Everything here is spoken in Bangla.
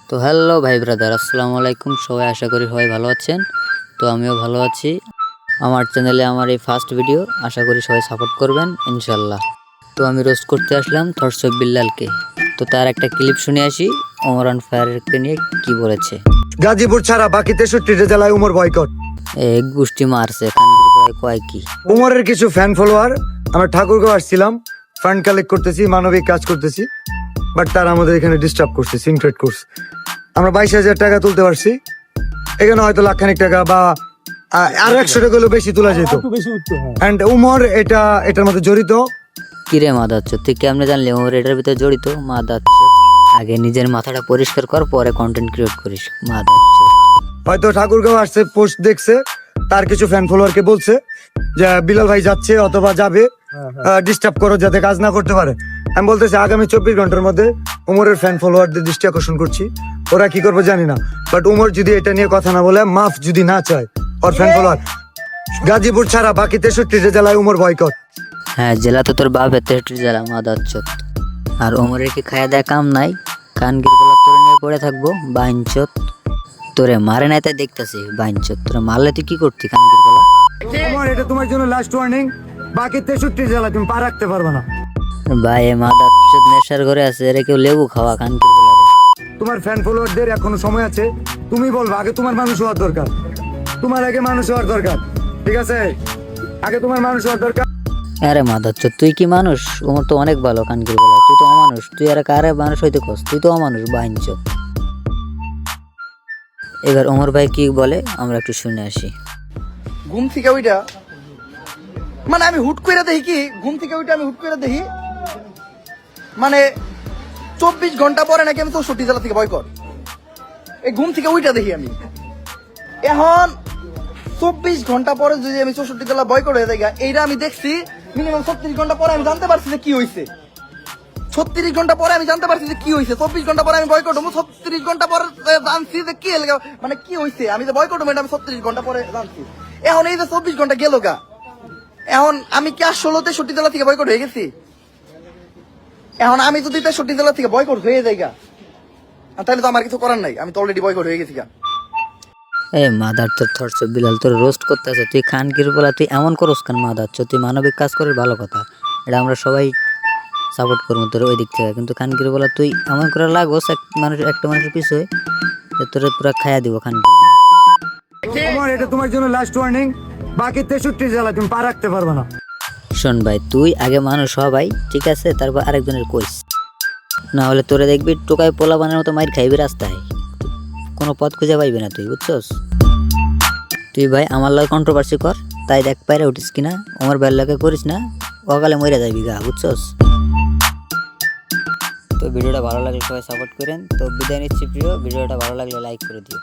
তো হ্যালো ভাই ব্রাদার, আসসালামু আলাইকুম। সবাই আশা করি সবাই ভালো আছেন। তো আমিও ভালো আছি। আমার চ্যানেলে আমার এই ফার্স্ট ভিডিও, আশা করি সবাই সাপোর্ট করবেন ইনশাল্লাহ। তো আমি রোস্ট করতে আসলাম থরসব বিল্লালকে। তো তার একটা ক্লিপ শুনে আসি ওমরান ফায়ারকে নিয়ে কি বলেছে। গাজীপুর ছাড়া বাকি 63টা জেলায় উমর বয়কট। এক গোষ্ঠী মারছে কানপুর কয় কি। উমরের কিছু ফ্যান ফলোয়ার, আমরা ঠাকুরগাঁও আসছিলাম, ফান্ড কালেক্ট করতেছি, মানবিক কাজ করতেছি, বাট তারা আমাদের এখানে ডিস্টার্ব করছে, সিনক্রেট করছে। আমরা 22,000 টাকা তুলতে পারছি, এখানে হয়তো লাখখানিক টাকা বা আর 100 টাকা হলেও বেশি তোলা যেত। এন্ড উমর এটার মধ্যে জড়িত। কিরে মাদাচ্ছ, তুই কেমনে জানলি ওমর এটার ভিতরে জড়িত? মাদাচ্ছ, আগে নিজের মাথাটা পরিষ্কার কর, পরে কন্টেন্ট ক্রিয়েট করিস। মাদাচ্ছ, হয়তো ঠাকুরগাঁও আসছে, পোস্ট দেখছে, তার কিছু ফ্যান ফলোয়ারকে বলছে যে বিলাল ভাই যাচ্ছে অথবা যাবে, ডিস্টার্ব করো যাতে কাজ না করতে পারে। আমি বলতেছি আগামী 24 ঘন্টার মধ্যে উমরের ফ্যান ফলোয়ারদের দৃষ্টি আকর্ষণ করছি, ওরা কি করবে জানি না, বাট উমর যদি এটা নিয়ে কথা না বলে, মাফ যদি না চায় ওর ফ্যান ফলোয়ার, গাজীপুর ছাড়া বাকি 63টা জেলায় উমর বয়কট। হ্যাঁ, জেলা তো তোর বাপের 63 জেলা মাদাচ্ছ। আর ওমরের কি খায়া দেয়া কাম নাই? কানগির গলা তোরে নিয়ে পড়ে থাকবো বাইনচত। তোরে মারে নাই তাই দেখতেছি বাইনচত। তোরে মারলে তুই কি করতি কানগির গলা? উমর, এটা তোমার জন্য লাস্ট ওয়ার্নিং, বাকি 63 জেলা তুমি পা রাখতে পারবে না। ভাই মাদাচ্ছ নেশার ঘরে আছে, এর কেউ লেবু খাওয়া কানগির গলা। তোমার ফ্যান ফলোয়ারদের এখনো সময় আছে, তুমি বলবো আগে তোমার মানুষ হওয়ার দরকার, তোমার আগে মানুষ হওয়ার দরকার, ঠিক আছে? আগে তোমার মানুষ হওয়ার দরকার। আরে মাদাচ্ছ, তুই কি মানুষ? ওমর তো অনেক ভালো কানগির গলা, তুই তো অমানুষ। তুই আর কারে মানুষ হইতে কস? তুই তো অমানুষ বাইনচত। এবার ওমর ভাই কি বলে আমরা একটু শুনে আসি। ঘুম থেকে ওইটা মানে আমি হুট করে দেখি কি, ঘুম থেকে ওইটা আমি হুট করে দেখি মানে 24 ঘন্টা পরে নাকি আমি 64 জেলা থেকে বয়কট। এই ঘুম থেকে ওইটা দেখি আমি। এখন 24 ঘন্টা পরে যদি আমি 64 জেলা বয়কট হয়ে যাই, এইটা আমি দেখছি মিনিমাম 36 ঘন্টা পরে আমি জানতে পারছি যে কি হয়েছে। 36 ঘন্টা পরে আমি জানতে পারছি যে কি হয়েছে। 24 ঘন্টা পরে আমি বয়কট হবো, 36 ঘন্টা পরে জানছি যে কি মানে কি হয়েছে। আমি যে বয়কট হবো এটা আমি 36 ঘন্টা পরে জানছি। এখন এই যে 24 ঘন্টা গেল গা, এখন আমি কি আর 63 জেলা থেকে বয়কট হয়ে গেছি? এখন আমি যদি 63 জেলা থেকে বয়কট হয়ে যাই গা, তাহলে তো আমার কিছু করার নাই, আমি তো অলরেডি বয়কট হয়ে গেছি গা। এ মাদার তোর থরসব বিলাল তোর রোস্ট করতে আছে। তুই খানকির বলা তুই এমন করস কেন? মাদাচ্ছ, তুই মানবিক কাজ করিস, ভালো কথা, এটা আমরা সবাই সাপোর্ট করবো তোর ওই দিক থেকে। কিন্তু খানকির বলা তুই এমন করে লাগোস একটা মানুষের পিছনে, তোর পুরা খাইয়া দিব খানকির বলা। উমর, এটা তোমার জন্য লাস্ট ওয়ার্নিং, বাকি 63 জেলা তুমি পা রাখতে পারবে না। শোন ভাই, তুই আগে মানুষ হ ভাই, ঠিক আছে? তারপর আরেকজনের কইস, না হলে তোরে দেখবি টোকায় পোলা বানার মতো মাইর খাইবি রাস্তায়, কোনো পথ খুঁজে পাইবি না তুই, বুঝছস? তুই ভাই আমার লাগে কন্ট্রোভার্সি কর, তাই দেখ পাইরে উঠিস কিনা। আমার বেল্লাকে করিস না, অকালে মরে যাবি গা, বুঝছস? তো ভিডিওটা ভালো লাগলে সবাই সাপোর্ট করেন। তো বিদায় নিচ্ছি প্রিয়, ভিডিওটা ভালো লাগলে লাইক করে দিও।